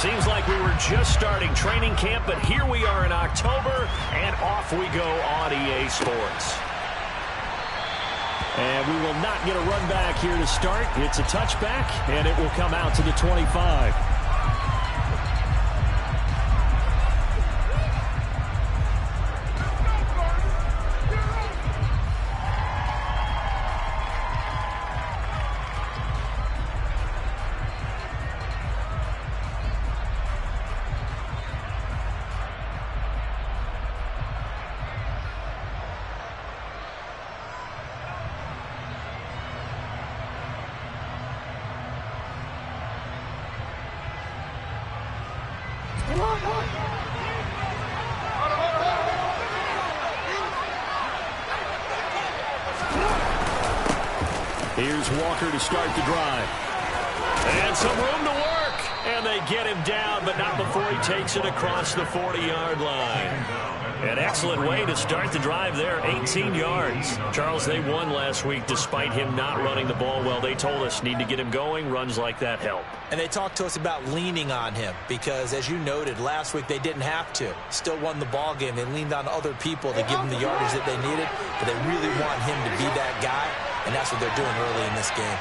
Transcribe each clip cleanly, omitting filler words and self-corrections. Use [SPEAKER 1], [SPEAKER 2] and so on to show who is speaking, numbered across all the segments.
[SPEAKER 1] Seems like we were just starting training camp, but here we are in October, and off we go on EA Sports. And we will not get a run back here to start. It's a touchback, and it will come out to the 25.
[SPEAKER 2] Here's Walker to start the drive.
[SPEAKER 1] And some room to work. And they get him down, but not before he takes it across the 40-yard line. An excellent way to start the drive there, 18 yards. Charles, they won last week despite him not running the ball well. They told us need to get him going. Runs like that help.
[SPEAKER 3] And they talked to us about leaning on him because, as you noted, last week they didn't have to. Still won the ball game. They leaned on other people to give them the yardage that they needed, but they really want him to be that guy, and that's what they're doing early in this game.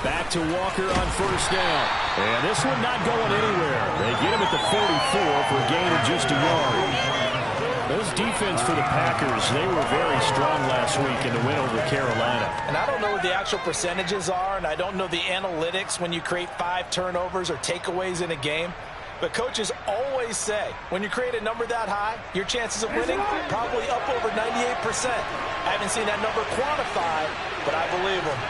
[SPEAKER 2] Back to Walker on first down. And this one not going anywhere. They get him at the 44 for a gain of just a yard. Those defense for the Packers, they were very strong last week in the win over Carolina.
[SPEAKER 3] And I don't know what the actual percentages are, and I don't know the analytics when you create 5 turnovers or takeaways in a game. But coaches always say, when you create a number that high, your chances of winning probably up over 98%. I haven't seen that number quantified, but I believe them.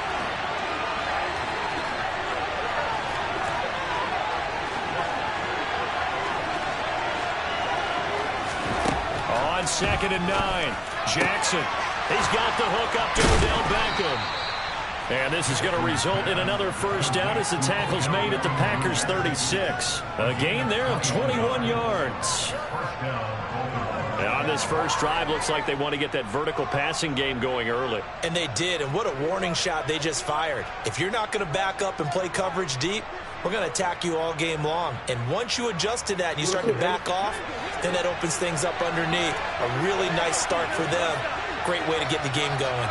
[SPEAKER 1] On 2nd and 9, Jackson. He's got the hook up to Odell Beckham. And this is going to result in another first down as the tackle's made at the Packers' 36. A gain there of 21 yards. And on this first drive, looks like they want to get that vertical passing game going early.
[SPEAKER 3] And they did, and what a warning shot they just fired. If you're not going to back up and play coverage deep, we're going to attack you all game long. And once you adjust to that and you start to back off, then that opens things up underneath. A really nice start for them. Great way to get the game going.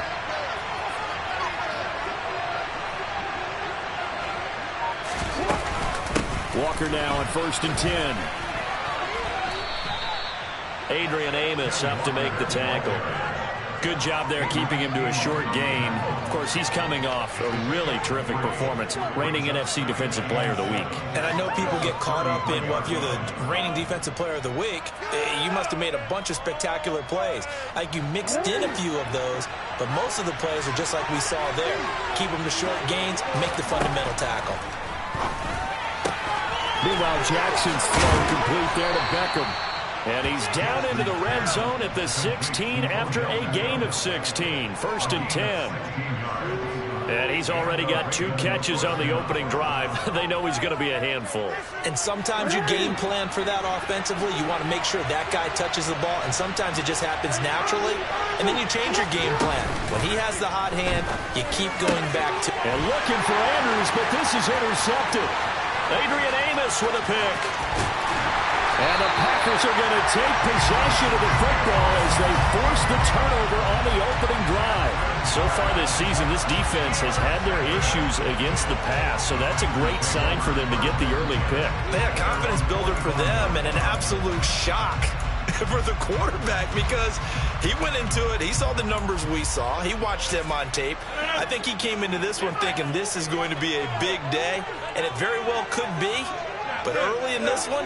[SPEAKER 2] Walker now on 1st and 10.
[SPEAKER 1] Adrian Amos up to make the tackle. Good job there keeping him to a short gain. Of course, he's coming off a really terrific performance, reigning NFC Defensive Player of the Week.
[SPEAKER 3] And I know people get caught up in, well, if you're the reigning Defensive Player of the Week, you must have made a bunch of spectacular plays. Like you mixed in a few of those, but most of the plays are just like we saw there. Keep them to short gains, make the fundamental tackle.
[SPEAKER 2] Meanwhile, Jackson's throw complete there to Beckham.
[SPEAKER 1] And he's down into the red zone at the 16 after a gain of 16. 1st and 10. And he's already got 2 catches on the opening drive. They know he's going to be a handful.
[SPEAKER 3] And sometimes you game plan for that offensively. You want to make sure that guy touches the ball, and sometimes it just happens naturally. And then you change your game plan. When he has the hot hand, you keep going back to.
[SPEAKER 1] And looking for Andrews, but this is intercepted. Adrian Amos with a pick.
[SPEAKER 2] And the Packers are going to take possession of the football as they force the turnover on the opening drive.
[SPEAKER 1] So far this season, this defense has had their issues against the pass, so that's a great sign for them to get the early pick.
[SPEAKER 3] A confidence builder for them and an absolute shock for the quarterback because he went into it. He saw the numbers we saw. He watched them on tape. I think he came into this one thinking this is going to be a big day, and it very well could be. But early in this one,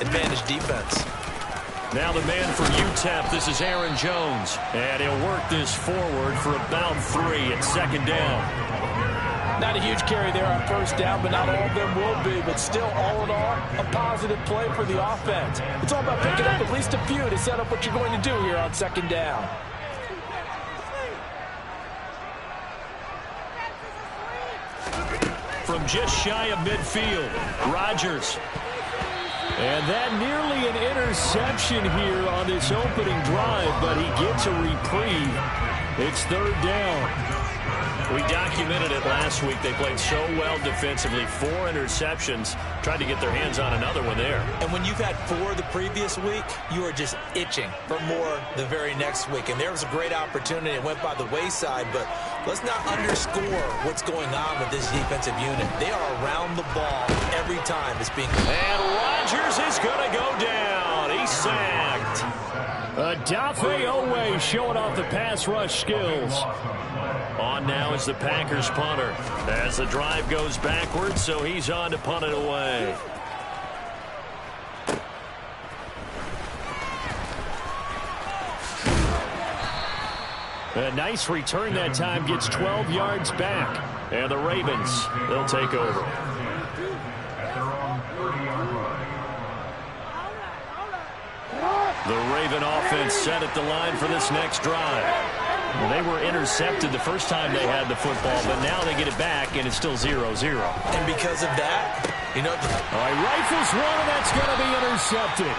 [SPEAKER 3] advantage defense.
[SPEAKER 1] Now the man for UTEP, this is Aaron Jones. And he'll work this forward for about 3 at 2nd down.
[SPEAKER 3] Not a huge carry there on 1st down, but not all of them will be. But still, all in all, a positive play for the offense. It's all about picking up at least a few to set up what you're going to do here on 2nd down.
[SPEAKER 1] From just shy of midfield, Rodgers.
[SPEAKER 2] And that nearly an interception here on this opening drive, but he gets a reprieve. It's 3rd down.
[SPEAKER 1] We documented it last week. They played so well defensively. 4 interceptions. Tried to get their hands on another one there.
[SPEAKER 3] And when you've had 4 the previous week, you are just itching for more the very next week. And there was a great opportunity. It went by the wayside, but let's not underscore what's going on with this defensive unit. They are around the ball every time it's being...
[SPEAKER 1] And Rodgers is going to go down. He's sacked.
[SPEAKER 2] Odafe Owe showing off the pass rush skills.
[SPEAKER 1] On now is the Packers punter. As the drive goes backwards, so he's on to punt it away.
[SPEAKER 2] A nice return that time, gets 12 yards back.
[SPEAKER 1] And the Ravens, they'll take over. The Raven offense set at the line for this next drive. Well, they were intercepted the first time they had the football, but now they get it back, and it's still 0-0.
[SPEAKER 3] And because of that, you know...
[SPEAKER 2] All right, rifles one, and that's going to be intercepted.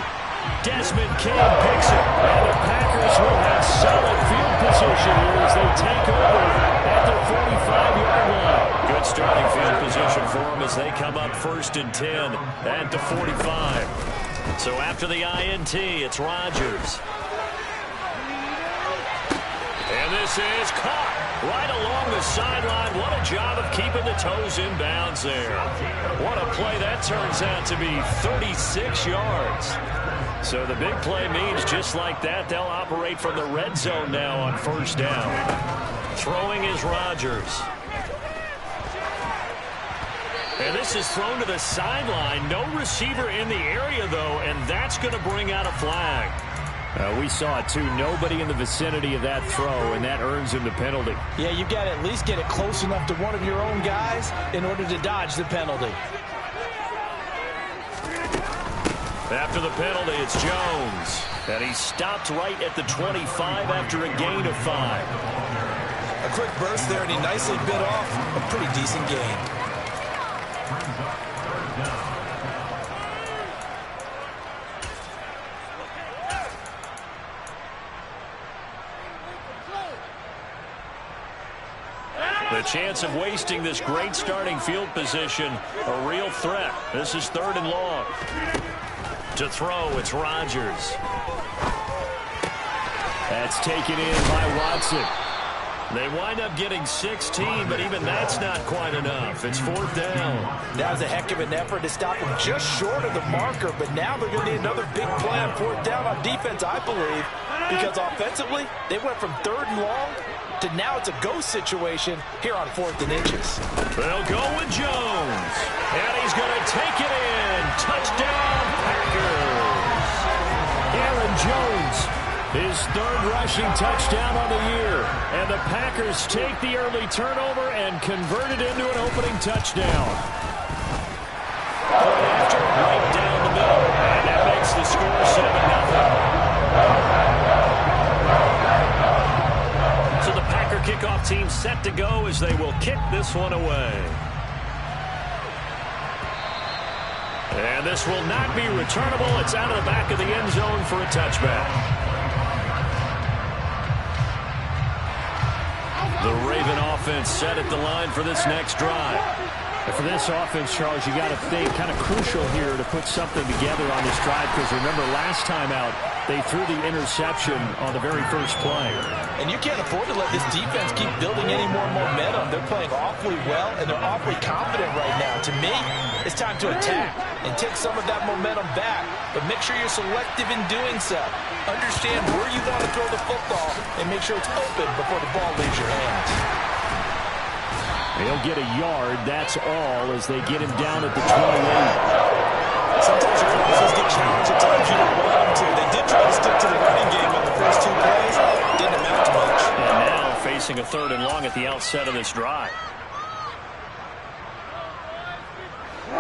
[SPEAKER 1] Desmond King picks it, and the Packers will have solid field position here as they take over at the 45-yard line. Good starting field position for them as they come up 1st and 10 at the 45. So after the INT, it's Rodgers. And this is caught right along the sideline. What a job of keeping the toes in bounds there. What a play that turns out to be, 36 yards. So the big play means just like that, they'll operate from the red zone now on 1st down. Throwing is Rodgers. And this is thrown to the sideline. No receiver in the area, though, and that's going to bring out a flag.
[SPEAKER 2] We saw it, too. Nobody in the vicinity of that throw, and that earns him the penalty.
[SPEAKER 4] Yeah, you've got to at least get it close enough to one of your own guys in order to dodge the penalty.
[SPEAKER 1] After the penalty, it's Jones. And he stopped right at the 25 after a gain of 5.
[SPEAKER 3] A quick burst there, and he nicely bit off a pretty decent gain.
[SPEAKER 1] The chance of wasting this great starting field position, a real threat. This is 3rd and long. To throw, it's Rodgers.
[SPEAKER 2] That's taken in by Watson.
[SPEAKER 1] They wind up getting 16, but even that's not quite enough. It's 4th down.
[SPEAKER 4] That was a heck of an effort to stop him just short of the marker, but now they're going to need another big play on 4th down on defense, I believe, because offensively, they went from 3rd and long to now it's a go situation here on 4th and inches.
[SPEAKER 1] They'll go with Jones, and he's going to take it in. Touchdown, Packers.
[SPEAKER 2] Aaron Jones, his 3rd rushing touchdown on the year. And the Packers take the early turnover and convert it into an opening touchdown.
[SPEAKER 1] Point after, right down the middle. And that makes the score 7-0. So the Packer kickoff team set to go as they will kick this one away. And this will not be returnable. It's out of the back of the end zone for a touchback. The Raven offense set at the line for this next drive.
[SPEAKER 2] And for this offense, Charles, you got to think kind of crucial here to put something together on this drive, because remember last time out they threw the interception on the very first play.
[SPEAKER 4] And you can't afford to let this defense keep building any more momentum. They're playing awfully well, and they're awfully confident right now. To me, it's time to attack and take some of that momentum back, but make sure you're selective in doing so. Understand where you want to throw the football and make sure it's open before the ball leaves your hands.
[SPEAKER 2] They'll get a yard, that's all, as they get him down at the 28.
[SPEAKER 3] Sometimes your offenses get challenged at times you don't want them to. They did try to stick to the running game on the first 2 plays. Didn't amount to much.
[SPEAKER 1] And now facing a 3rd and long at the outset of this drive.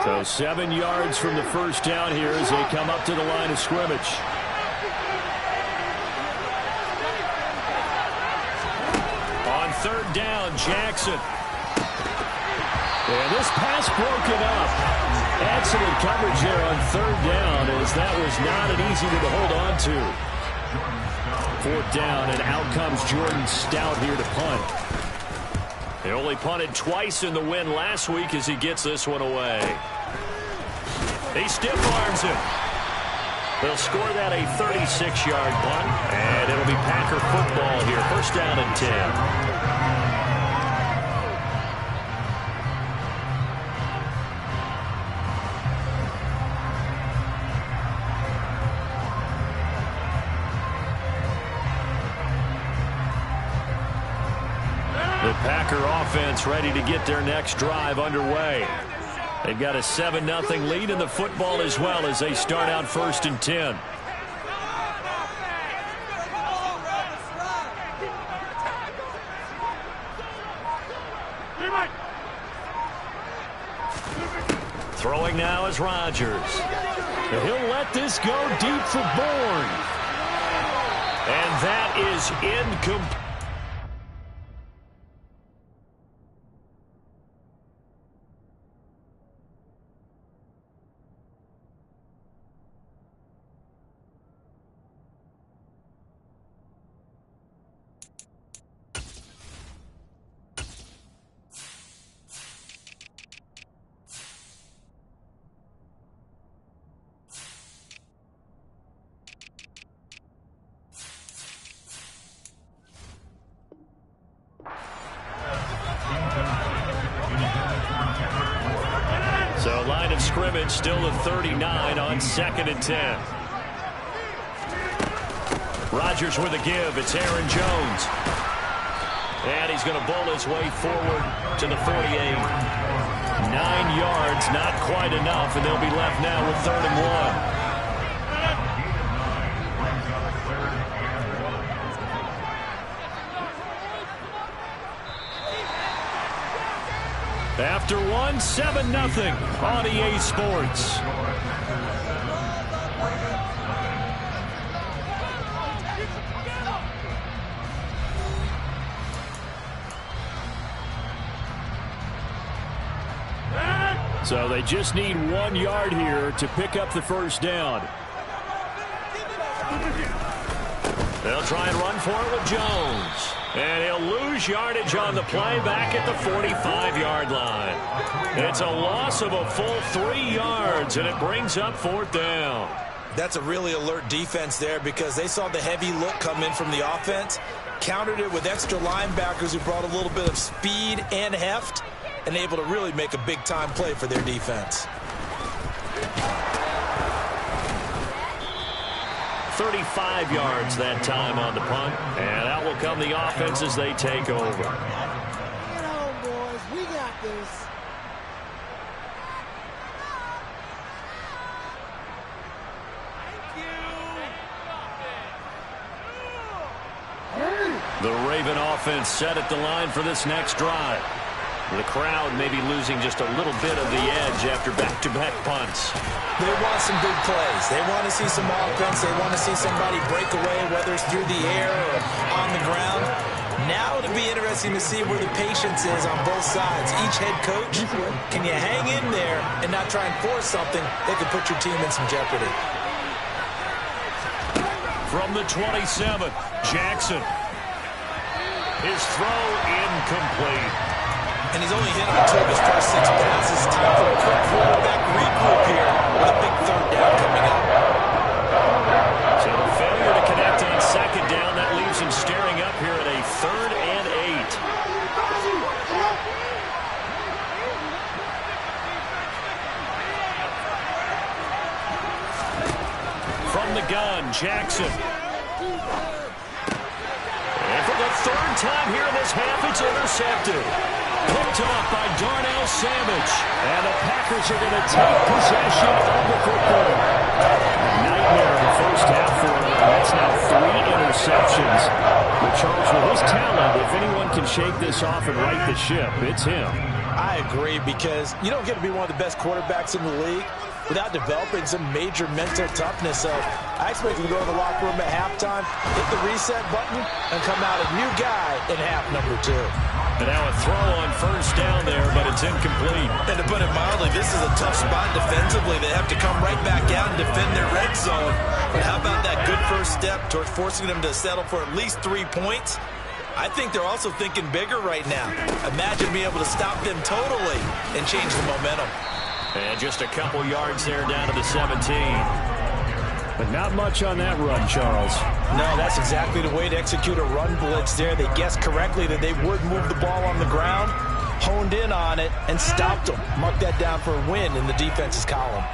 [SPEAKER 2] So 7 yards from the first down here as they come up to the line of scrimmage.
[SPEAKER 1] On 3rd down, Jackson.
[SPEAKER 2] And this pass broken up. Excellent coverage there on 3rd down, as that was not an easy one to hold on to. 4th down, and out comes Jordan Stout here to punt.
[SPEAKER 1] He only punted twice in the win last week as he gets this one away. He stiff arms him. They'll score that a 36-yard punt, and it'll be Packer football here. First down and 10. The Packer offense ready to get their next drive underway. They've got a 7-0 lead in the football as well as they start out first and 10. Throwing now is Rodgers. He'll let this go deep for Bourne. And that is incomplete. So line of scrimmage still at 39 on 2nd and 10. Rodgers with a give. It's Aaron Jones. And he's going to bowl his way forward to the 48. 9 yards, not quite enough, and they'll be left now with 3rd and 1. After one, 7-0 on EA Sports. So they just need 1 yard here to pick up the first down. They'll try and run for it with Jones. And he'll lose yardage on the play back at the 45-yard line. It's a loss of a full 3 yards, and it brings up 4th down.
[SPEAKER 3] That's a really alert defense there because they saw the heavy look come in from the offense, countered it with extra linebackers who brought a little bit of speed and heft, and able to really make a big-time play for their defense.
[SPEAKER 1] 35 yards that time on the punt, and out will come the offense as they take over.
[SPEAKER 5] Get on, boys. We got this.
[SPEAKER 1] The Raven offense set at the line for this next drive. The crowd may be losing just a little bit of the edge after back-to-back punts.
[SPEAKER 3] They want some big plays. They want to see some offense. They want to see somebody break away, whether it's through the air or on the ground. Now it'll be interesting to see where the patience is on both sides. Each head coach, can you hang in there and not try and force something that could put your team in some jeopardy?
[SPEAKER 1] From the 27, Jackson. His throw incomplete.
[SPEAKER 3] And he's only hit on 2 of his first 6 passes. Time for a quick quarterback regroup here with a big 3rd down coming up.
[SPEAKER 1] So the failure to connect on 2nd down, that leaves him staring up here at a 3rd and 8. From the gun, Jackson. And for the 3rd time here in this half, it's intercepted. Picked off by Darnell Savage. And the Packers are going to take possession of the football. Nightmare in the first half for him. That's now 3 interceptions. But Charles, with his talent, if anyone can shake this off and right the ship, it's him.
[SPEAKER 3] I agree, because you don't get to be one of the best quarterbacks in the league without developing some major mental toughness. So I expect him to go in the locker room at halftime, hit the reset button, and come out a new guy in half number 2.
[SPEAKER 1] And now a throw on 1st down there, but it's incomplete.
[SPEAKER 3] And to put it mildly, this is a tough spot defensively. They have to come right back out and defend their red zone. But how about that good first step towards forcing them to settle for at least 3 points I think they're also thinking bigger right now. Imagine being able to stop them totally and change the momentum.
[SPEAKER 1] And just a couple yards there down to the 17.
[SPEAKER 2] But not much on that run, Charles.
[SPEAKER 4] No, that's exactly the way to execute a run blitz there. They guessed correctly that they would move the ball on the ground, honed in on it, and stopped them. Mark that down for a win in the defense's column.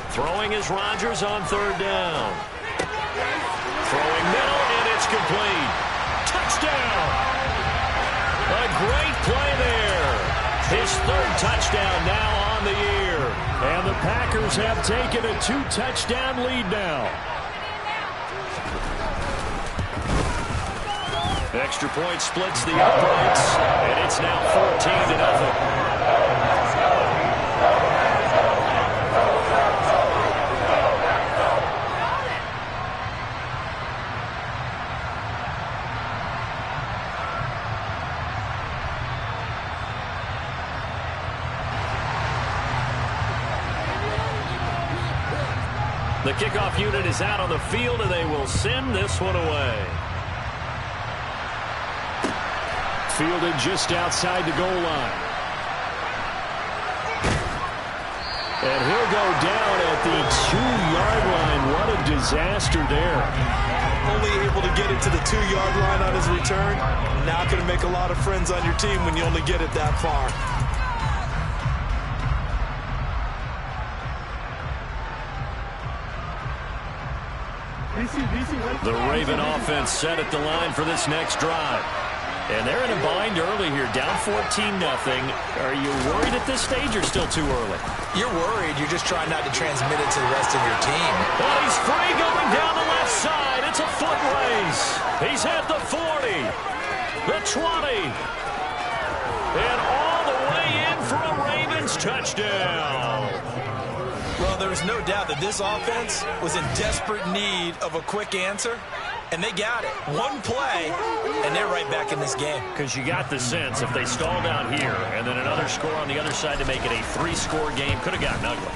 [SPEAKER 1] Throwing is Rodgers on third down. Throwing middle, and it's complete. Touchdown! A great play there. His third touchdown now on the year. And the Packers have taken a 2-touchdown lead now. Extra point splits the uprights, and it's now 14-0. The kickoff unit is out on the field, and they will send this one away.
[SPEAKER 2] Fielded just outside the goal line. And he'll go down at the 2-yard line. What a disaster there.
[SPEAKER 3] Only able to get it to the 2-yard line on his return. Not going to make a lot of friends on your team when you only get it that far.
[SPEAKER 1] The Raven offense set at the line for this next drive. And they're in a bind early here, down 14-0. Are you worried at this stage or still too early?
[SPEAKER 3] You're worried. You're just trying not to transmit it to the rest of your team.
[SPEAKER 1] Well, he's free going down the left side. It's a foot race. He's at the 40, the 20, and all the way in for a Ravens touchdown.
[SPEAKER 3] Well, there's no doubt that this offense was in desperate need of a quick answer, and they got it. One play, and they're right back in this game.
[SPEAKER 1] Because you got the sense if they stall down here and then another score on the other side to make it a 3-score game, could have gotten ugly.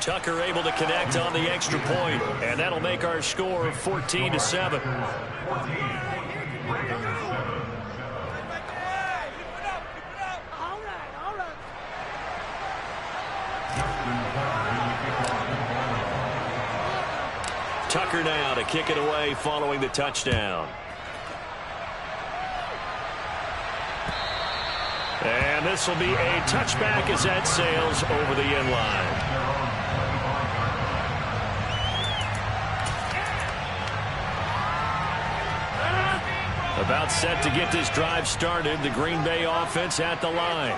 [SPEAKER 1] Tucker able to connect on the extra point, and that'll make our score 14-7. Tucker now to kick it away following the touchdown. And this will be a touchback as that sails over the end line. About set to get this drive started, the Green Bay offense at the line.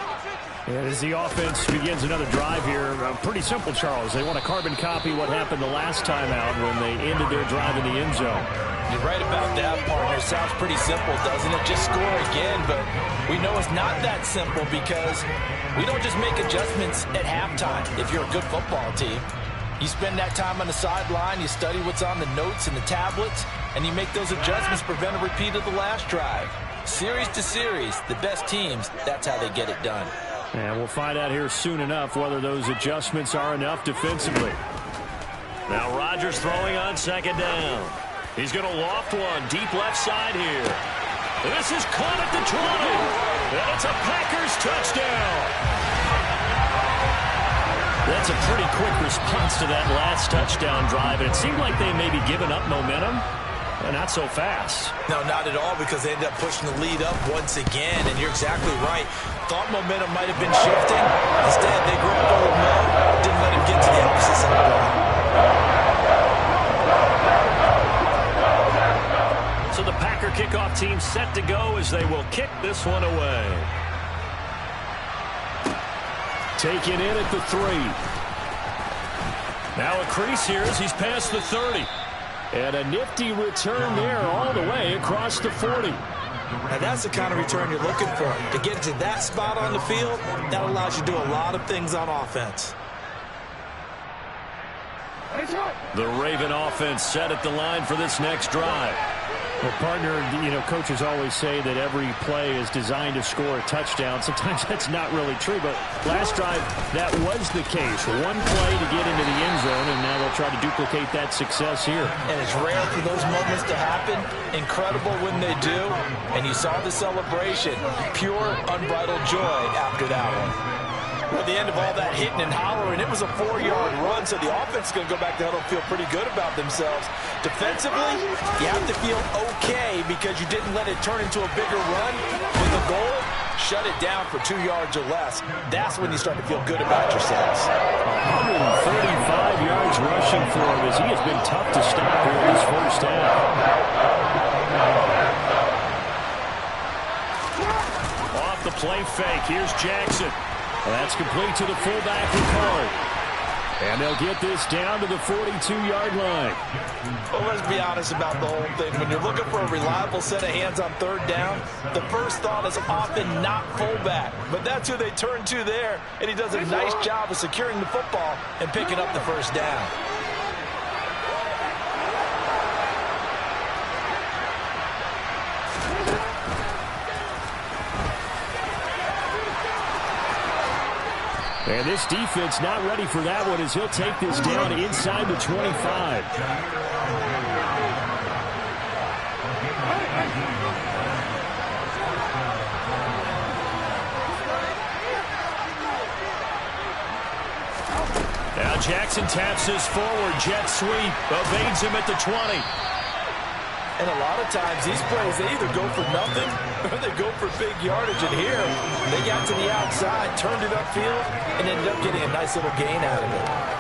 [SPEAKER 2] And as the offense begins another drive here, pretty simple, Charles. They want to carbon copy what happened the last time out when they ended their drive in the end zone.
[SPEAKER 4] You're right about that, partner. Sounds pretty simple, doesn't it? Just score again, but we know it's not that simple because we don't just make adjustments at halftime if you're a good football team. You spend that time on the sideline, you study what's on the notes and the tablets, and you make those adjustments to prevent a repeat of the last drive. Series to series, the best teams, that's how they get it done.
[SPEAKER 2] And we'll find out here soon enough whether those adjustments are enough defensively.
[SPEAKER 1] Now Rodgers throwing on second down. He's going to loft one deep left side here. This is caught at the 20. And it's a Packers touchdown. That's a pretty quick response to that last touchdown drive. And it seemed like they may be giving up momentum. Not so fast.
[SPEAKER 3] No, not at all, because they ended up pushing the lead up once again, and you're exactly right. Thought momentum might have been shifting. Instead, they grabbed old Mo, didn't let him get to the opposite side of the ball.
[SPEAKER 1] So the Packer kickoff team set to go as they will kick this one away.
[SPEAKER 2] Taken in at the 3.
[SPEAKER 1] Now a crease here as he's past the 30.
[SPEAKER 2] And a nifty return there all the way across the 40.
[SPEAKER 3] Now that's the kind of return you're looking for. To get to that spot on the field, that allows you to do a lot of things on offense.
[SPEAKER 1] The Raven offense set at the line for this next drive.
[SPEAKER 2] Well, partner, coaches always say that every play is designed to score a touchdown. Sometimes that's not really true, but last drive, that was the case. One play to get into the end zone, and now they'll try to duplicate that success here.
[SPEAKER 4] And it's rare for those moments to happen. Incredible when they do. And you saw the celebration. Pure, unbridled joy after that one. Well, at the end of all that hitting and hollering, it was a 4-yard run, so the offense is going to go back to huddle and feel pretty good about themselves. Defensively, you have to feel okay because you didn't let it turn into a bigger run. With the goal, shut it down for 2 yards or less. That's when you start to feel good about yourselves.
[SPEAKER 2] 135 yards rushing for him as he has been tough to stop here in this first half.
[SPEAKER 1] Off the play fake, here's Jackson.
[SPEAKER 2] That's complete to the fullback, Ricard. And they'll get this down to the 42-yard line.
[SPEAKER 4] Well, let's be honest about the whole thing. When you're looking for a reliable set of hands on third down, the first thought is often not fullback. But that's who they turn to there, and he does a nice job of securing the football and picking up the first down.
[SPEAKER 2] And this defense not ready for that one as he'll take this down inside the 25.
[SPEAKER 1] Now Jackson taps this forward, jet sweep, evades him at the 20.
[SPEAKER 4] And a lot of times, these plays, they either go for nothing or they go for big yardage. And here, they got to the outside, turned it upfield, and ended up getting a nice little gain out of it.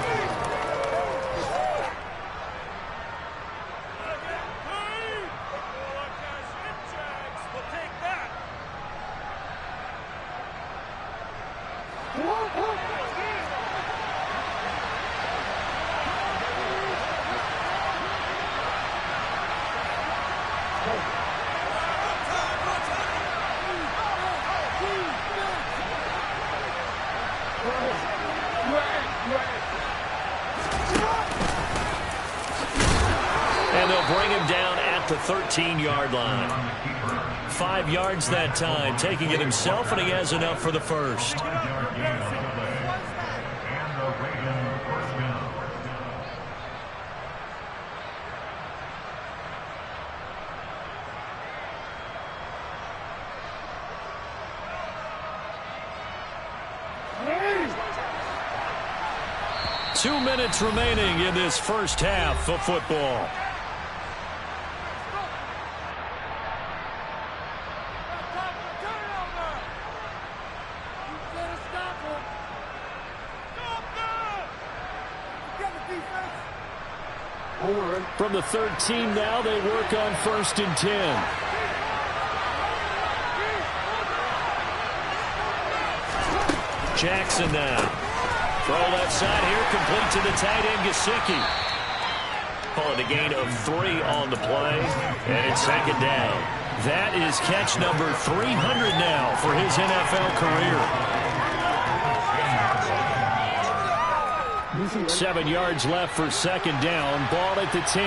[SPEAKER 1] And they'll bring him down at the 13-yard line. 5 yards that time, taking it himself, and he has enough for the first. Two minutes remaining in this first half of football.
[SPEAKER 2] From the 13 now, they work on 1st and 10.
[SPEAKER 1] Jackson now. Throw left side here, complete to the tight end, Gesicki. Calling a gain of 3 on the play, and it's second down. That is catch number 300 now for his NFL career.
[SPEAKER 2] 7 yards left for second down. Ball at the 10.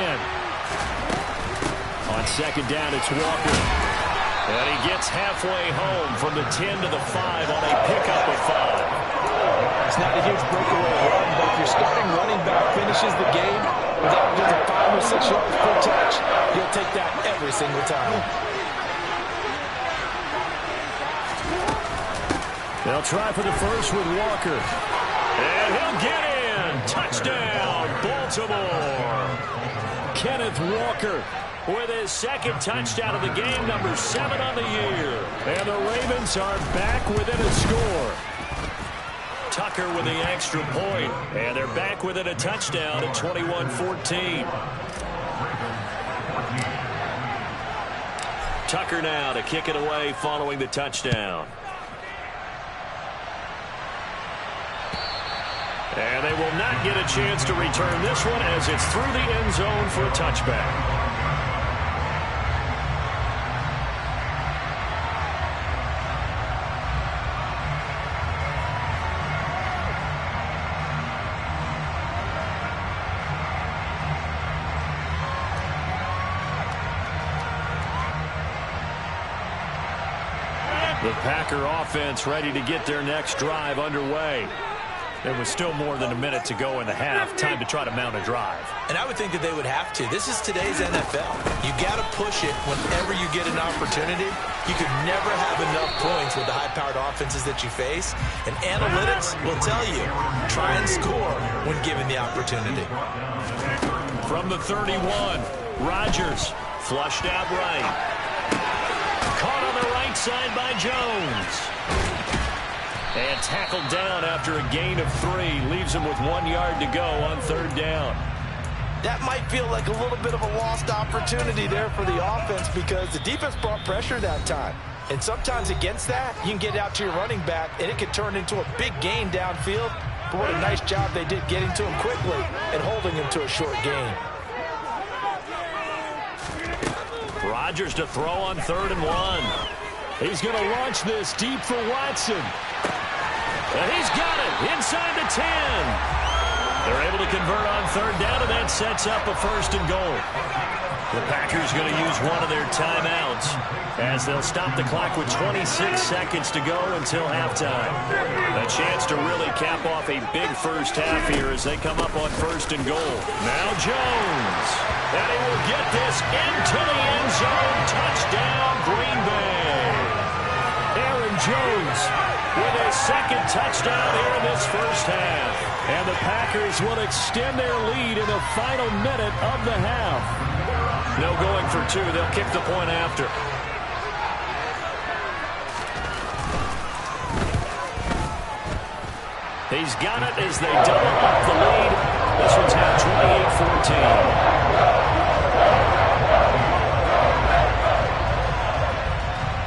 [SPEAKER 2] On second down, it's Walker.
[SPEAKER 1] And he gets halfway home from the 10 to the 5 on a pickup of 5.
[SPEAKER 4] It's not a huge breakaway run, but if your starting running back finishes the game without just 5 or 6 yards per touch, you'll take that every single time.
[SPEAKER 2] They'll try for the first with Walker.
[SPEAKER 1] And he'll get in. Touchdown, Baltimore.
[SPEAKER 2] Kenneth Walker
[SPEAKER 1] with his second touchdown of the game, number 7 on the year.
[SPEAKER 2] And the Ravens are back within a score.
[SPEAKER 1] Tucker with the extra point, and they're back within a touchdown at 21-14. Tucker now to kick it away following the touchdown. And they will not get a chance to return this one as it's through the end zone for a touchback. The Packer offense ready to get their next drive underway. There was still more than a minute to go in the half. Time to try to mount a drive.
[SPEAKER 3] And I would think that they would have to. This is today's NFL. You got to push it whenever you get an opportunity. You could never have enough points with the high-powered offenses that you face. And analytics will tell you, try and score when given the opportunity.
[SPEAKER 1] From the 31, Rodgers flushed out right. Caught on the right side by Jones. And tackled down after a gain of 3. Leaves him with 1 yard to go on 3rd down.
[SPEAKER 3] That might feel like a little bit of a lost opportunity there for the offense because the defense brought pressure that time. And sometimes against that, you can get out to your running back, and it could turn into a big gain downfield. But what a nice job they did getting to him quickly and holding him to a short gain.
[SPEAKER 1] Rodgers to throw on 3rd and 1. He's going to launch this deep for Watson. And he's got it inside the 10. They're able to convert on 3rd down, and that sets up a 1st and goal. The Packers going to use one of their timeouts as they'll stop the clock with 26 seconds to go until halftime. A chance to really cap off a big first half here as they come up on 1st and goal. Now Jones. And he will get this into the end zone. Touchdown, Green Bay. Aaron Jones with a 2nd touchdown here in this first half. And the Packers will extend their lead in the final minute of the half. No going for 2. They'll kick the point after. He's got it as they double up the lead. This one's now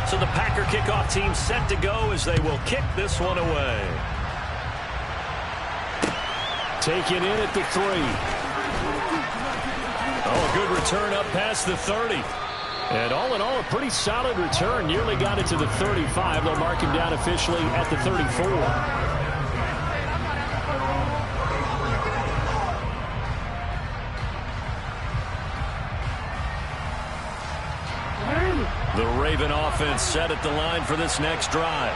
[SPEAKER 1] 28-14. So the Packer kickoff team set to go as they will kick this one away. Taken in at the 3. Oh, a good return up past the 30. And all in all, a pretty solid return. Nearly got it to the 35. They'll mark him down officially at the 34. The Raven offense set at the line for this next drive.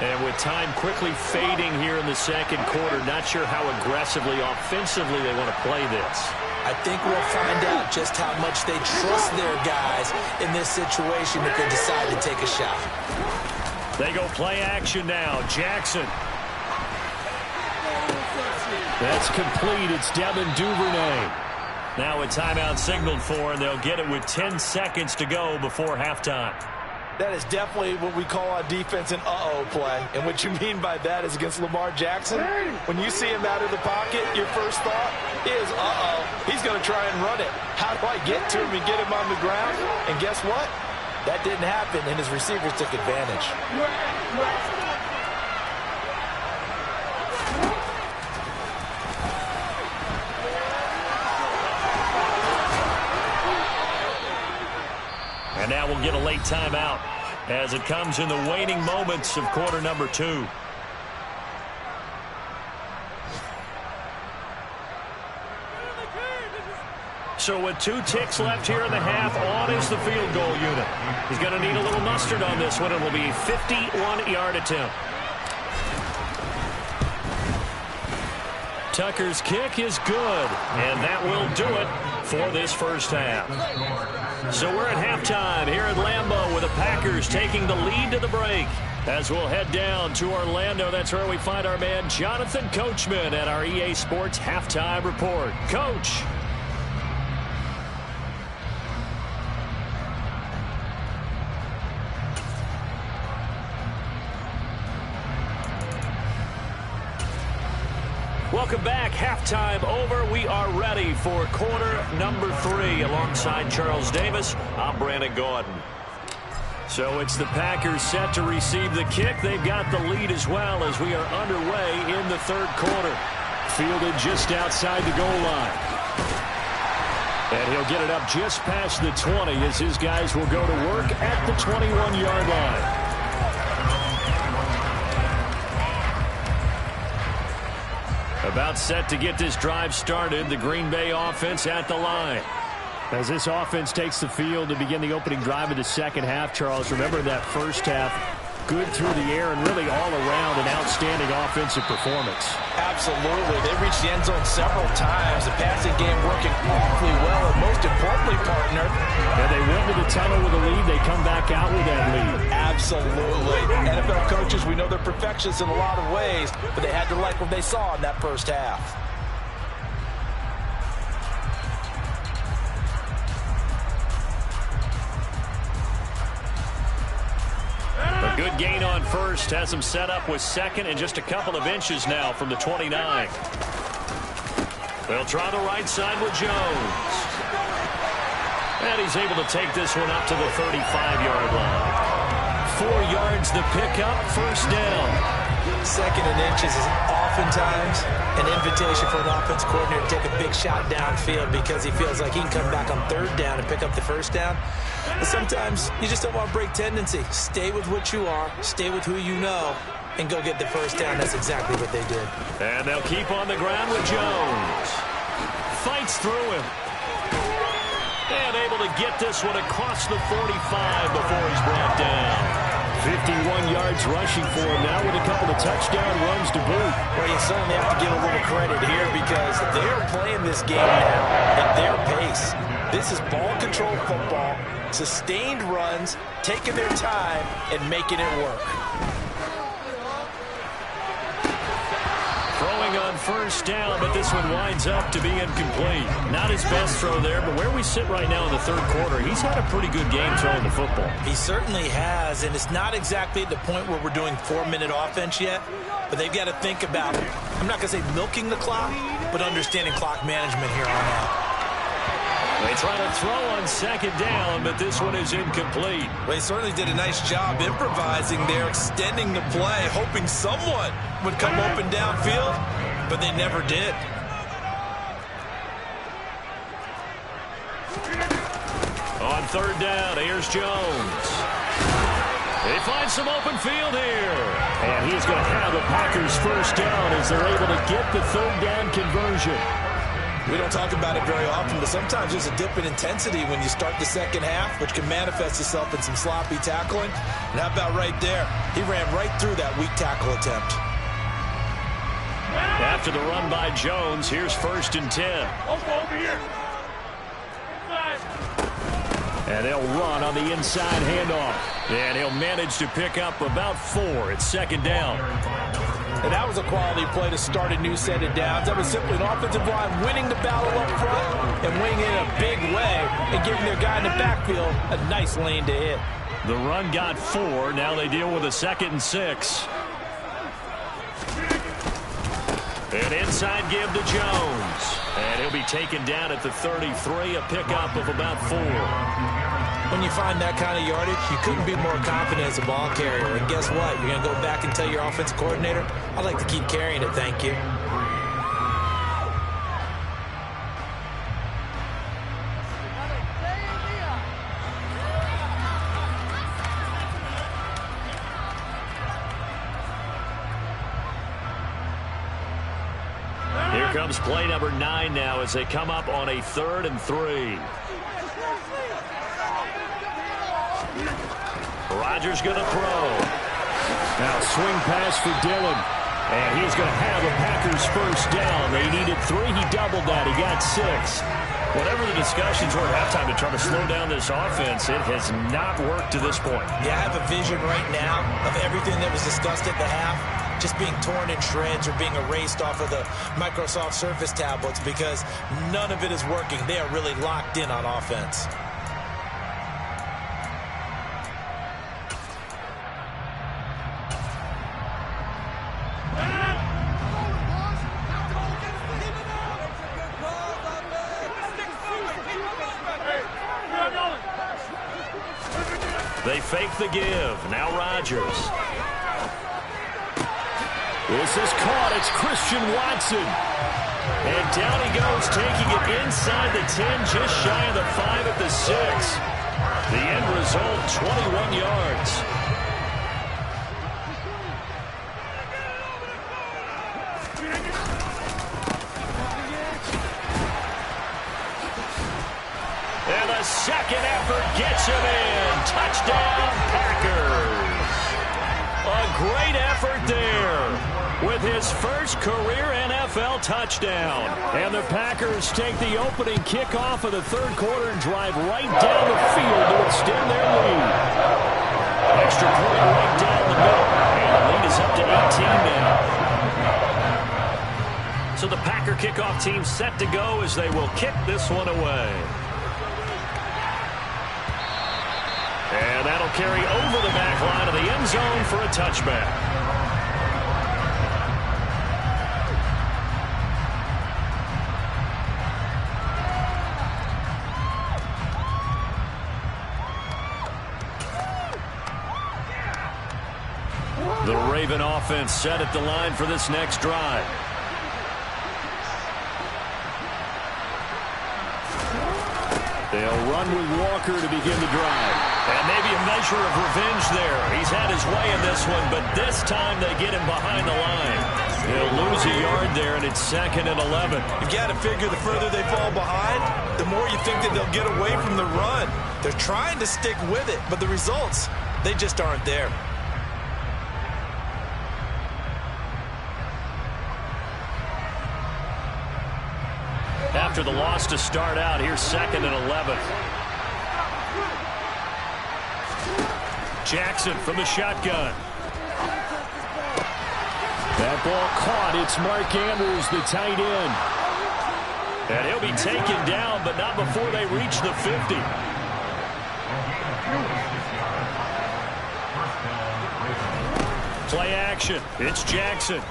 [SPEAKER 1] And with time quickly fading here in the 2nd quarter, not sure how aggressively, offensively they want to play this.
[SPEAKER 3] I think we'll find out just how much they trust their guys in this situation if they decide to take a shot.
[SPEAKER 1] They go play action now. Jackson. That's complete. It's Devin Duvernay. Now a timeout signaled for, and they'll get it with 10 seconds to go before halftime.
[SPEAKER 3] That is definitely what we call on defense an uh-oh play. And what you mean by that is against Lamar Jackson, when you see him out of the pocket, your first thought is, uh-oh, he's going to try and run it. How do I get to him and get him on the ground? And guess what? That didn't happen, and his receivers took advantage.
[SPEAKER 1] And now we'll get a late timeout as it comes in the waning moments of quarter number 2. So with 2 ticks left here in the half, on is the field goal unit. He's going to need a little mustard on this one. It will be a 51-yard attempt. Tucker's kick is good, and that will do it for this first half. So we're at halftime here at Lambeau with the Packers taking the lead to the break. As we'll head down to Orlando, that's where we find our man Jonathan Coachman at our EA Sports Halftime Report. Coach. Welcome back. Halftime over. We are ready for quarter number 3. Alongside Charles Davis, I'm Brandon Gordon. So it's the Packers set to receive the kick. They've got the lead as well as we are underway in the 3rd quarter. Fielded just outside the goal line. And he'll get it up just past the 20 as his guys will go to work at the 21-yard line. About set to get this drive started, the Green Bay offense at the line. As this offense takes the field to begin the opening drive of the second half, Charles, remember that first half,
[SPEAKER 2] good through the air and really all around an outstanding offensive performance.
[SPEAKER 4] Absolutely. They reached the end zone several times. The passing game working awfully well, and most importantly, partner.
[SPEAKER 2] And they went to the tunnel with a lead. They come back out with that lead.
[SPEAKER 4] Absolutely. NFL coaches, we know they're perfectionists in a lot of ways, but they had to like what they saw in that first half.
[SPEAKER 1] A good gain on first has him set up with second and just a couple of inches now from the 29. They'll try the right side with Jones. And he's able to take this one up to the 35-yard line. 4 yards the pickup, first down.
[SPEAKER 4] Second and inches is oftentimes an invitation for an offense coordinator to take a big shot downfield because he feels like he can come back on third down and pick up the first down. But sometimes you just don't want to break tendency. Stay with what you are, stay with who you know, and go get the first down. That's exactly what they did.
[SPEAKER 1] And they'll keep on the ground with Jones. Fights through him. And able to get this one across the 45 before he's brought down. 51 yards rushing for him now with a couple of touchdown runs to boot.
[SPEAKER 4] Well, you certainly have to give a little credit here because they're playing this game now at their pace. This is ball control football, sustained runs, taking their time, and making it work.
[SPEAKER 1] Throwing on first down, but this one winds up to be incomplete. Not his best throw there, but where we sit right now in the third quarter, he's had a pretty good game throwing the football.
[SPEAKER 4] He certainly has, and it's not exactly at the point where we're doing 4-minute offense yet, but they've got to think about, I'm not going to say milking the clock, but understanding clock management here on out.
[SPEAKER 1] They try to throw on second down, but this one is incomplete.
[SPEAKER 3] Well, they certainly did a nice job improvising there, extending the play, hoping someone would come open downfield, but they never did.
[SPEAKER 1] On third down, here's Jones. They find some open field here.
[SPEAKER 2] And he's going to have the Packers first down as they're able to get the third down conversion.
[SPEAKER 3] We don't talk about it very often, but sometimes there's a dip in intensity when you start the second half, which can manifest itself in some sloppy tackling. And how about right there? He ran right through that weak tackle attempt.
[SPEAKER 1] After the run by Jones, here's first and 10.
[SPEAKER 6] Over here.
[SPEAKER 2] And they'll run on the inside handoff.
[SPEAKER 1] And he'll manage to pick up about 4. It's second down.
[SPEAKER 4] And that was a quality play to start a new set of downs. That was simply an offensive line winning the battle up front and winning it in a big way and giving their guy in the backfield a nice lane to hit.
[SPEAKER 1] The run got 4. Now they deal with a 2nd and 6. An inside give to Jones. And he'll be taken down at the 33, a pickup of about 4.
[SPEAKER 4] When you find that kind of yardage, you couldn't be more confident as a ball carrier. And guess what? You're going to go back and tell your offensive coordinator, I'd like to keep carrying it, thank you.
[SPEAKER 1] Here comes play number 9 now as they come up on a 3rd and 3. Rodgers going to throw.
[SPEAKER 2] Now swing pass for Dillon. And he's going to have the Packers first down. They needed 3. He doubled that. He got 6.
[SPEAKER 1] Whatever the discussions were at halftime to try to slow down this offense, it has not worked to this point.
[SPEAKER 4] Yeah, I have a vision right now of everything that was discussed at the half just being torn in shreds or being erased off of the Microsoft Surface tablets because none of it is working. They are really locked in on offense.
[SPEAKER 1] They fake the give. Now Rodgers.
[SPEAKER 2] This is caught. It's Christian Watson.
[SPEAKER 1] And down he goes, taking it inside the 10, just shy of the 5 at the 6. The end result, 21 yards. And the second effort gets him in. Touchdown, Packers. great effort there with his first career NFL touchdown. And the Packers take the opening kickoff of the third quarter and drive right down the field to extend their lead. Extra point right down the middle. And the lead is up to 18 now. So the Packer kickoff team set to go as they will kick this one away. And that'll carry over the back line of the end zone for a touchback. The Raven offense set at the line for this next drive. They'll run with Walker to begin the drive. And maybe a measure of revenge there. He's had his way in this one, but this time they get him behind the line. They'll lose a yard there, and it's 2nd and 11.
[SPEAKER 3] You got to figure the further they fall behind, the more you think that they'll get away from the run. They're trying to stick with it, but the results, they just aren't there.
[SPEAKER 1] After the loss to start out, here's 2nd and 11. Jackson from the shotgun.
[SPEAKER 2] That ball caught. It's Mark Andrews, the tight end.
[SPEAKER 1] And he'll be taken down, but not before they reach the 50. Play action. It's Jackson.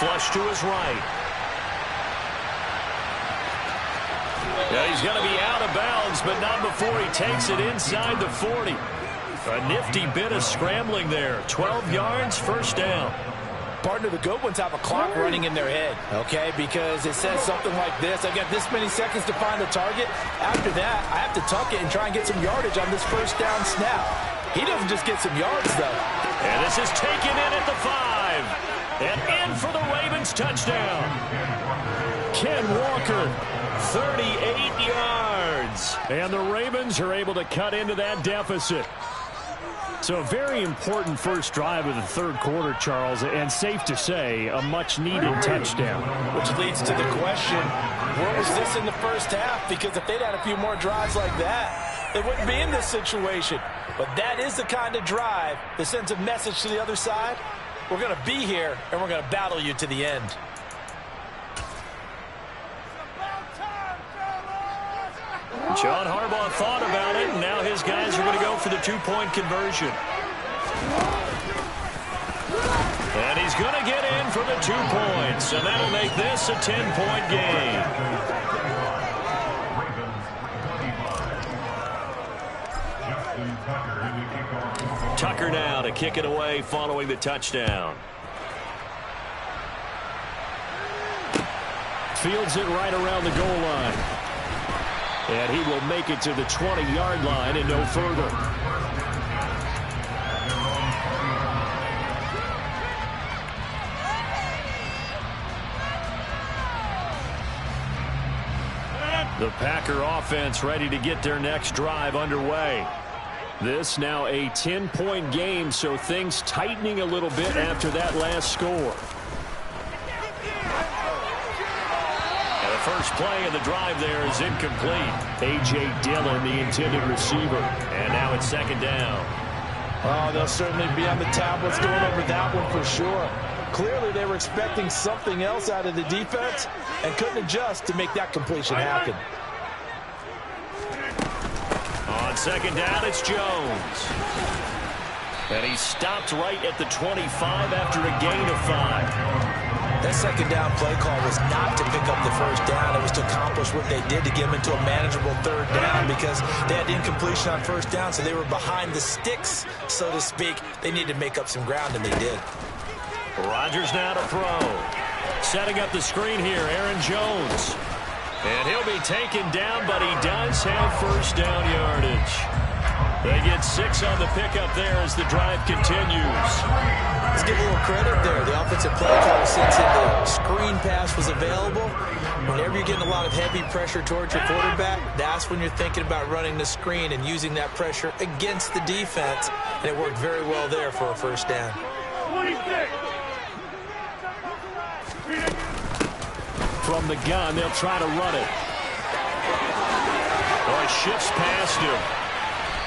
[SPEAKER 1] Flush to his right. Yeah, he's going to be out of bounds, but not before he takes it inside the 40. A nifty bit of scrambling there. 12 yards, first down.
[SPEAKER 4] Partner, the good ones have a clock running in their head, okay? Because it says something like this. I got this many seconds to find the target. After that, I have to tuck it and try and get some yardage on this first down snap. He doesn't just get some yards, though.
[SPEAKER 1] And this is taken in at the 5. And in for the Ravens touchdown. Ken Walker, 38 yards. And the Ravens are able to cut into that deficit. So a very important first drive of the third quarter, Charles, and safe to say, a much-needed touchdown.
[SPEAKER 4] Which leads to the question, where was this in the first half? Because if they'd had a few more drives like that, they wouldn't be in this situation. But that is the kind of drive that sends a message to the other side. We're going to be here, and we're going to battle you to the end.
[SPEAKER 1] John Harbaugh thought about it, and now his guys are going to go for the two-point conversion. And he's going to get in for the 2 points, and that'll make this a 10-point game. Tucker now to kick it away following the touchdown.
[SPEAKER 2] Fields it right around the goal line. And he will make it to the 20-yard line and no further.
[SPEAKER 1] The Packer offense ready to get their next drive underway.
[SPEAKER 2] This now a 10-point game, so things tightening a little bit after that last score.
[SPEAKER 1] First play of the drive there is incomplete.
[SPEAKER 2] A.J. Dillon, the intended receiver.
[SPEAKER 1] And now it's 2nd down.
[SPEAKER 4] Oh, they'll certainly be on the tablets going over that one for sure. Clearly, they were expecting something else out of the defense and couldn't adjust to make that completion happen.
[SPEAKER 1] On 2nd down, it's Jones. And he stopped right at the 25 after a gain of 5.
[SPEAKER 3] That 2nd down play call was not to pick up the first down. It was to accomplish what they did to get them into a manageable 3rd down because they had incompletion on 1st down, so they were behind the sticks, so to speak. They needed to make up some ground, and they did.
[SPEAKER 1] Rodgers now to throw. Setting up the screen here, Aaron Jones. And he'll be taken down, but he does have first down yardage. They get 6 on the pickup there as the drive continues.
[SPEAKER 3] Let's give a little credit there. The offensive play call, since the screen pass was available, whenever you're getting a lot of heavy pressure towards your quarterback, that's when you're thinking about running the screen and using that pressure against the defense. And it worked very well there for a first down.
[SPEAKER 1] From the gun, they'll try to run it. Oh, he shifts past him.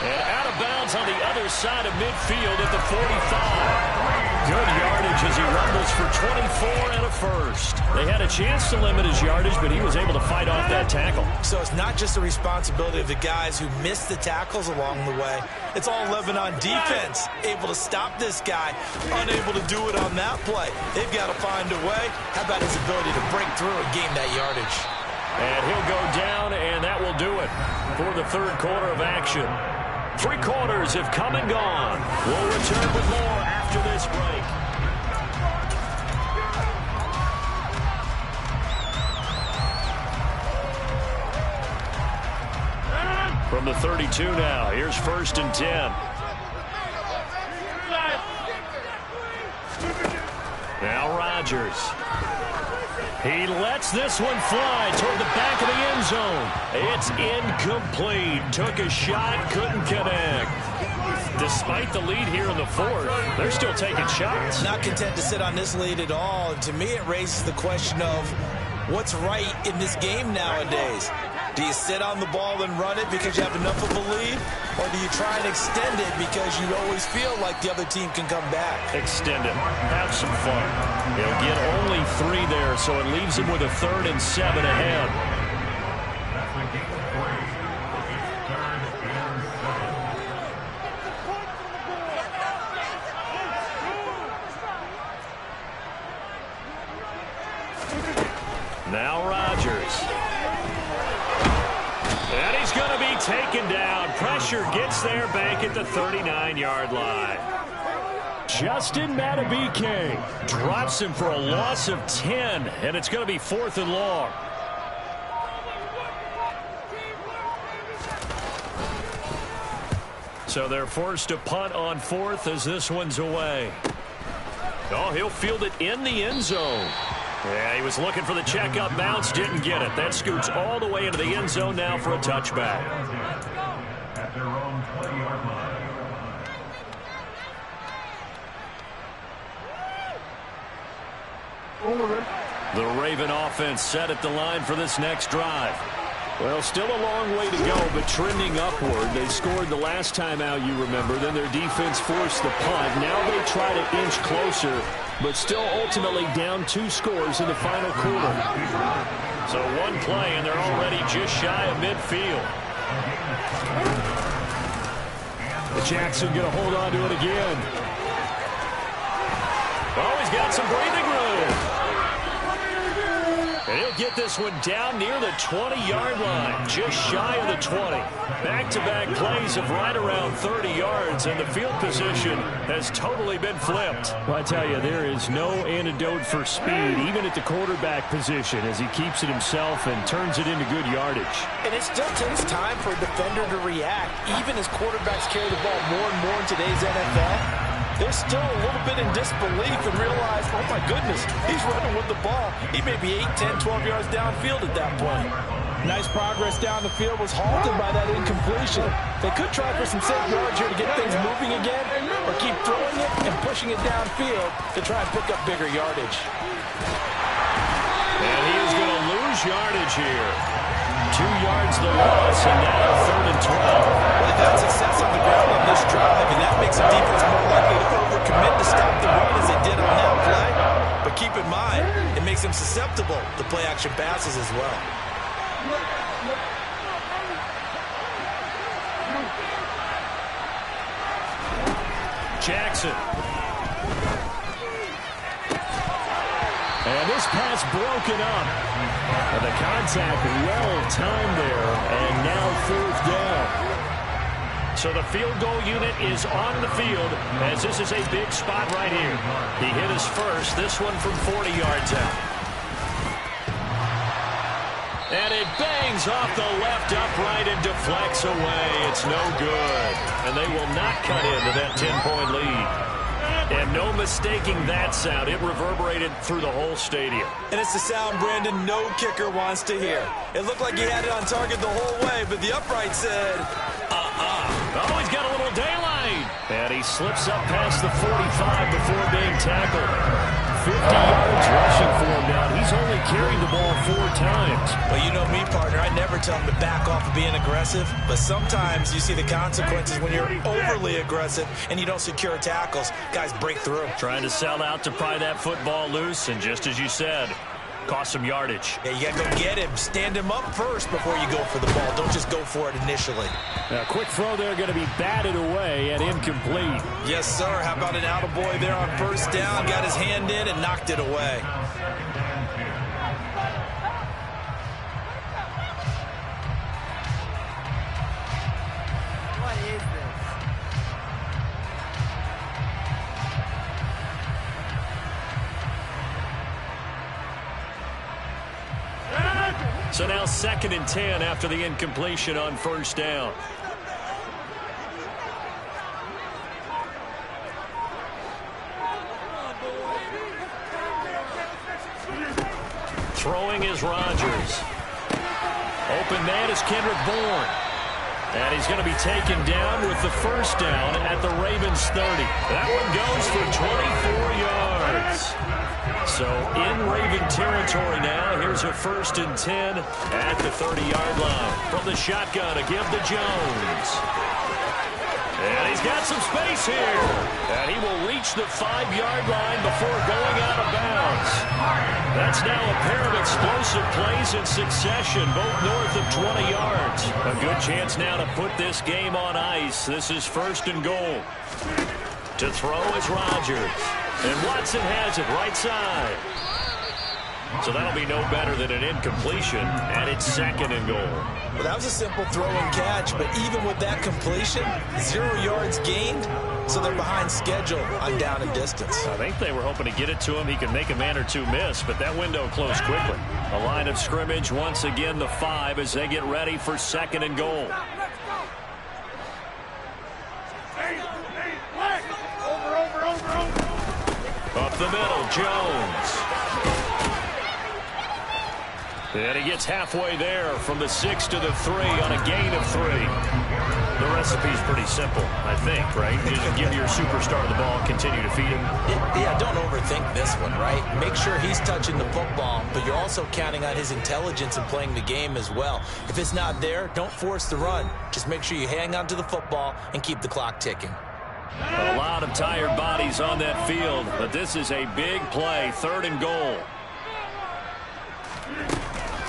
[SPEAKER 1] And out of bounds on the other side of midfield at the 45. Good yardage as he rumbles for 24 and a first. They had a chance to limit his yardage, but he was able to fight off that tackle.
[SPEAKER 3] So it's not just the responsibility of the guys who missed the tackles along the way. It's all Lebanon defense, able to stop this guy, unable to do it on that play. They've got to find a way. How about his ability to break through and gain that yardage?
[SPEAKER 1] And he'll go down, and that will do it for the third quarter of action. 3 quarters have come and gone. We'll return with more after this break. From the 32 now, here's 1st and 10. Now Rodgers. He lets this one fly toward the back of the end zone. It's incomplete. Took a shot, couldn't connect. Despite the lead here in the 4th, they're still taking shots.
[SPEAKER 3] Not content to sit on this lead at all. And to me, it raises the question of what's right in this game nowadays. Do you sit on the ball and run it because you have enough of a lead? Or do you try and extend it because you always feel like the other team can come back?
[SPEAKER 1] Extend it. Have some fun. He'll get only 3 there, so it leaves him with a 3rd and 7 ahead. Now Rodgers. And he's going to be taken down. Pressure gets there back at the 39-yard line. Justin Matabike drops him for a loss of 10, and it's going to be 4th and long. So they're forced to punt on 4th as this one's away. Oh, he'll field it in the end zone. Yeah, he was looking for the check-up bounce, didn't get it. That scoots all the way into the end zone now for a touchback.
[SPEAKER 6] At their own 20-yard line.
[SPEAKER 1] The Raven offense set at the line for this next drive. Well, still a long way to go, but trending upward. They scored the last time out, you remember. Then their defense forced the punt. Now they try to inch closer, but still ultimately down 2 scores in the final quarter. So 1 play, and they're already just shy of midfield. Jackson going to hold on to it again. Oh, he's got some breathing room. And he'll get this one down near the 20-yard line, just shy of the 20. Back-to-back plays of right around 30 yards, and the field position has totally been flipped.
[SPEAKER 2] Well, I tell you, there is no antidote for speed, even at the quarterback position, as he keeps it himself and turns it into good yardage.
[SPEAKER 4] And it still takes time for a defender to react, even as quarterbacks carry the ball more and more in today's NFL. They're still a little bit in disbelief and realize, oh my goodness, he's running with the ball. He may be 8, 10, 12 yards downfield at that point. Nice progress down the field was halted by that incompletion. They could try for some safe yards here to get things moving again, or keep throwing it and pushing it downfield to try and pick up bigger yardage.
[SPEAKER 1] And he is going to lose yardage here. 2 yards the loss, and now 3rd and 12.
[SPEAKER 3] Well, they've had success on the ground on this drive, and that makes the defense more likely to overcommit to stop the run as they did on that play. But keep in mind, it makes them susceptible to play-action passes as well.
[SPEAKER 1] Jackson. And this pass broken up. And the contact well-timed there, and now 4th down. So the field goal unit is on the field, as this is a big spot right here. He hit his first, this one from 40 yards out. And it bangs off the left upright and deflects away. It's no good. And they will not cut into that 10-point lead. And no mistaking that sound. It reverberated through the whole stadium.
[SPEAKER 3] And it's the sound Brandon no kicker wants to hear. It looked like he had it on target the whole way, but the upright said,
[SPEAKER 1] Oh, he's got a little daylight. And he he slips up past the 45 before being tackled. 50 yards rushing for him now. He's only carried the ball 4 times.
[SPEAKER 3] Well, you know me, partner. I never tell him to back off of being aggressive. But sometimes you see the consequences when you're overly aggressive and you don't secure tackles. Guys break through.
[SPEAKER 1] Trying to sell out to pry that football loose, and just as you said, cost some yardage.
[SPEAKER 3] Yeah, you got to go get him. Stand him up first before you go for the ball. Don't just go for it initially.
[SPEAKER 2] A quick throw there going to be batted away and incomplete.
[SPEAKER 3] Yes, sir. How about an attaboy there on first down? Got his hand in and knocked it away.
[SPEAKER 5] What is this?
[SPEAKER 1] So now 2nd and 10 after the incompletion on first down. Throwing is Rodgers. Open man is Kendrick Bourne. And he's going to be taken down with the first down at the Ravens 30. That one goes for 24 yards. So in Raven territory now. Here's a 1st and 10 at the 30-yard line. From the shotgun to give to Jones. And he's got some space here. And he will reach the 5-yard line before going out of bounds. That's now a pair of explosive plays in succession, both north of 20 yards. A good chance now to put this game on ice. This is 1st and goal. To throw is Rodgers. And Watson has it right side. So that'll be no better than an incompletion, and it's 2nd and goal.
[SPEAKER 3] Well, that was a simple throw and catch, but even with that completion, 0 yards gained, so they're behind schedule on down and distance.
[SPEAKER 1] I think they were hoping to get it to him. He could make a man or two miss, but that window closed quickly. A line of scrimmage, once again the 5 as they get ready for 2nd and goal. Up the middle, Jones. And he gets halfway there from the 6 to the 3 on a gain of 3. The recipe's pretty simple, I think, right? You just give your superstar the ball and continue to feed him.
[SPEAKER 3] Yeah, don't overthink this one, right? Make sure he's touching the football, but you're also counting on his intelligence and playing the game as well. If it's not there, don't force the run. Just make sure you hang on to the football and keep the clock ticking.
[SPEAKER 1] A lot of tired bodies on that field, but this is a big play, 3rd and goal.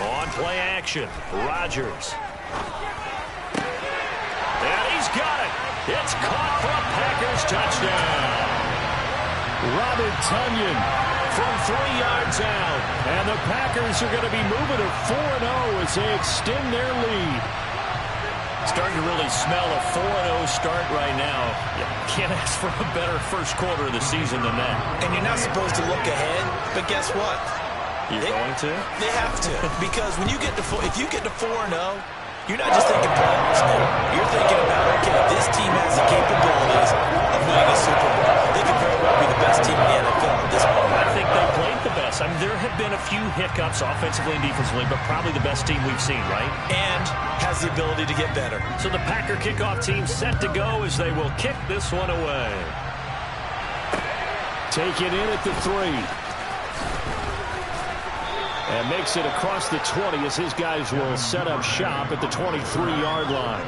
[SPEAKER 1] On play action, Rodgers. And he's got it. It's caught for a Packers touchdown.
[SPEAKER 2] Robert Tonyan
[SPEAKER 1] From 3 yards out.
[SPEAKER 2] And the Packers are going to be moving to 4-0 as they extend their lead.
[SPEAKER 1] Starting to really smell a 4-0 start right now. You can't ask for a better first quarter of the season than that.
[SPEAKER 3] And you're not supposed to look ahead, but guess what?
[SPEAKER 1] You're going to?
[SPEAKER 3] They have to, because when you get to if you get to 4-0, you're not just thinking playoffs now. You're thinking about, okay, this team has the capabilities of winning a Super Bowl. They could very well be the best team in the NFL at this point.
[SPEAKER 1] I think they played the best. I mean, there have been a few hiccups offensively and defensively, but probably the best team we've seen, right?
[SPEAKER 3] And has the ability to get better.
[SPEAKER 1] So the Packer kickoff team set to go as they will kick this one away.
[SPEAKER 2] Take it in at the 3. And makes it across the 20 as his guys will set up shop at the 23-yard line.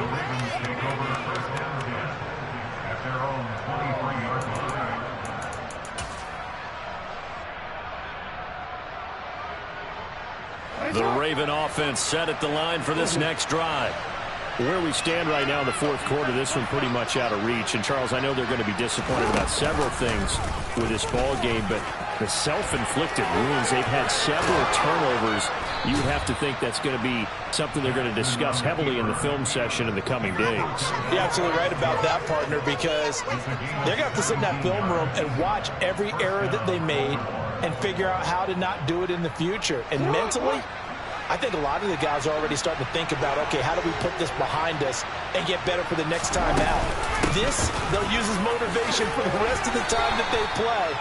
[SPEAKER 6] At their own 23-yard line.
[SPEAKER 1] The Raven offense set at the line for this next drive.
[SPEAKER 2] Where we stand right now in the 4th quarter, this one pretty much out of reach. And, Charles, I know they're going to be disappointed about several things with this ball game, but the self-inflicted wounds, they've had several turnovers. You have to think that's going to be something they're going to discuss heavily in the film session in the coming days.
[SPEAKER 4] You're absolutely right about that, partner, because they're going to have to sit in that film room and watch every error that they made and figure out how to not do it in the future. And mentally, I think a lot of the guys are already starting to think about, okay, how do we put this behind us and get better for the next time out? This, they'll use as motivation for the rest of the time that they play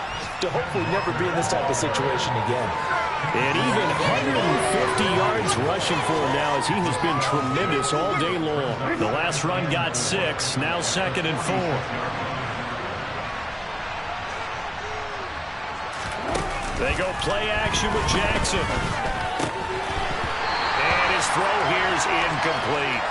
[SPEAKER 4] to hopefully never be in this type of situation again.
[SPEAKER 2] And even 150 yards rushing for him now as he has been tremendous all day long.
[SPEAKER 1] The last run got 6, now 2nd and 4. They go play action with Jackson. And his throw here is incomplete.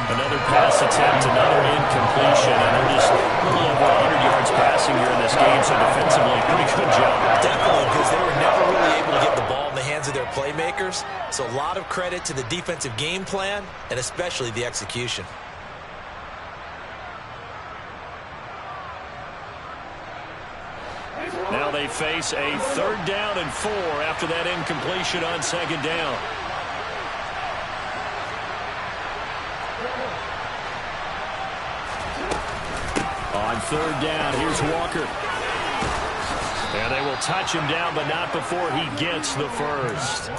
[SPEAKER 1] Another pass attempt, another incompletion. And they're just a little over 100 yards passing here in this game, so defensively, pretty good job.
[SPEAKER 3] Definitely, because they were never really able to get the ball in the hands of their playmakers. So a lot of credit to the defensive game plan, and especially the execution.
[SPEAKER 1] Now they face a 3rd down and 4 after that incompletion on 2nd down. On 3rd down, here's Walker. And they will touch him down, but not before he gets the first.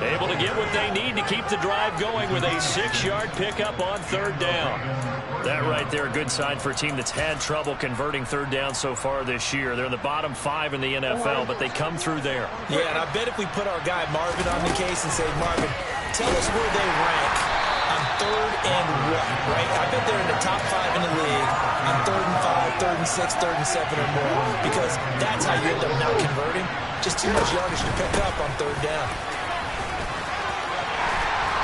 [SPEAKER 1] Able to get what they need to keep the drive going with a 6-yard pickup on 3rd down. That right there, a good sign for a team that's had trouble converting 3rd down so far this year. They're in the bottom 5 in the NFL, but they come through there.
[SPEAKER 3] Yeah, and I bet if we put our guy Marvin on the case and say, Marvin, tell us where they rank on 3rd and 1, right? I bet they're in the top 5 in the league on 3rd and 5, 3rd and 6, 3rd and 7 or more, because that's how you end up not converting. Just too much yardage to pick up on 3rd down.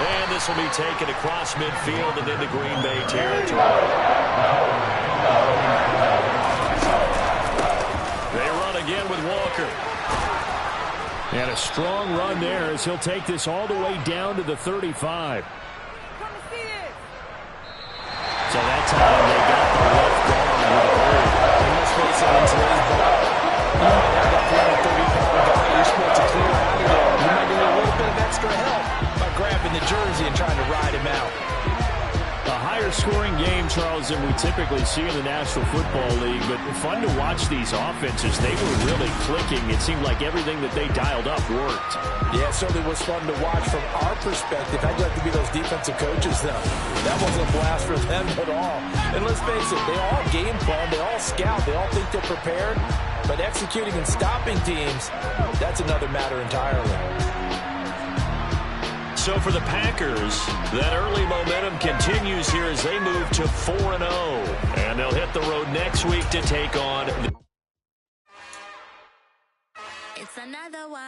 [SPEAKER 1] And this will be taken across midfield and into Green Bay territory. They run again with Walker. And a strong run there as he'll take this all the way down to the 35. So that time they got the left gone with a hole.
[SPEAKER 3] And let's face it, in today's ball, you might have that 330-pound guy you're supposed to clear out of there. You might need a little bit of extra help by grabbing the jersey and trying to ride him out.
[SPEAKER 2] A higher scoring game, Charles, than we typically see in the National Football League, but fun to watch these offenses. They were really clicking. It seemed like everything that they dialed up worked.
[SPEAKER 4] Yeah, it certainly was fun to watch from our perspective. I'd like to be those defensive coaches, though. That wasn't a blast for them at all. And let's face it, they all game plan, they all scout, they all think they're prepared, but executing and stopping teams, that's another matter entirely.
[SPEAKER 1] So for the Packers, that early momentum continues here as they move to 4-0. And they'll hit the road next week to take on...
[SPEAKER 7] It's another one.